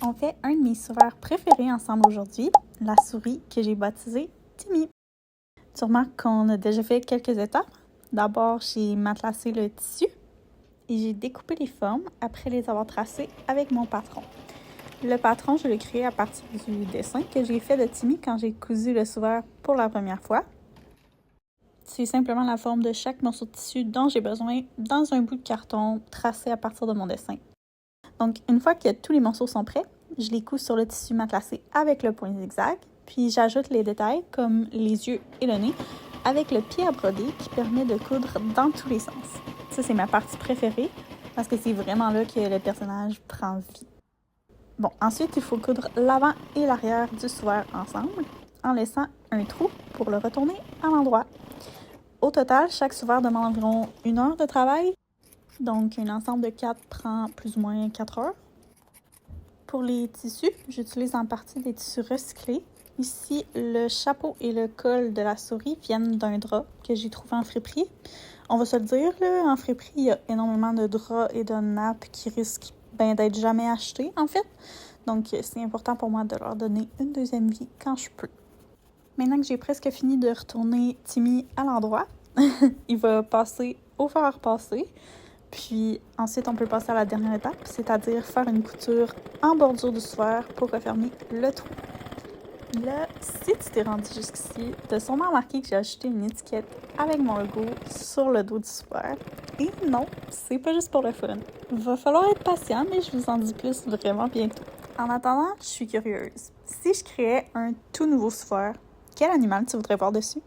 On fait un de mes souverains préférés ensemble aujourd'hui, la souris que j'ai baptisée Timmy. Tu remarques qu'on a déjà fait quelques étapes. D'abord, j'ai matelassé le tissu et j'ai découpé les formes après les avoir tracées avec mon patron. Le patron, je l'ai créé à partir du dessin que j'ai fait de Timmy quand j'ai cousu le souverain pour la première fois. C'est simplement la forme de chaque morceau de tissu dont j'ai besoin dans un bout de carton tracé à partir de mon dessin. Donc, une fois que tous les morceaux sont prêts, je les couds sur le tissu matelassé avec le point zigzag, puis j'ajoute les détails comme les yeux et le nez avec le pied à broder qui permet de coudre dans tous les sens. Ça, c'est ma partie préférée parce que c'est vraiment là que le personnage prend vie. Bon, ensuite, il faut coudre l'avant et l'arrière du souverain ensemble en laissant un trou pour le retourner à l'endroit. Au total, chaque souverain demande environ 1 heure de travail. Donc, un ensemble de 4 prend plus ou moins 4 heures. Pour les tissus, j'utilise en partie des tissus recyclés. Ici, le chapeau et le col de la souris viennent d'un drap que j'ai trouvé en friperie. On va se le dire, là, en friperie, il y a énormément de draps et de nappes qui risquent d'être jamais achetés, en fait. Donc, c'est important pour moi de leur donner une deuxième vie quand je peux. Maintenant que j'ai presque fini de retourner Timmy à l'endroit, il va passer au fer à repasser. Puis ensuite, on peut passer à la dernière étape, c'est-à-dire faire une couture en bordure du souverain pour refermer le trou. Là, si tu t'es rendu jusqu'ici, tu as sûrement remarqué que j'ai ajouté une étiquette avec mon logo sur le dos du souverain. Et non, c'est pas juste pour le fun. Va falloir être patient, mais je vous en dis plus vraiment bientôt. En attendant, je suis curieuse. Si je créais un tout nouveau souverain, quel animal tu voudrais voir dessus?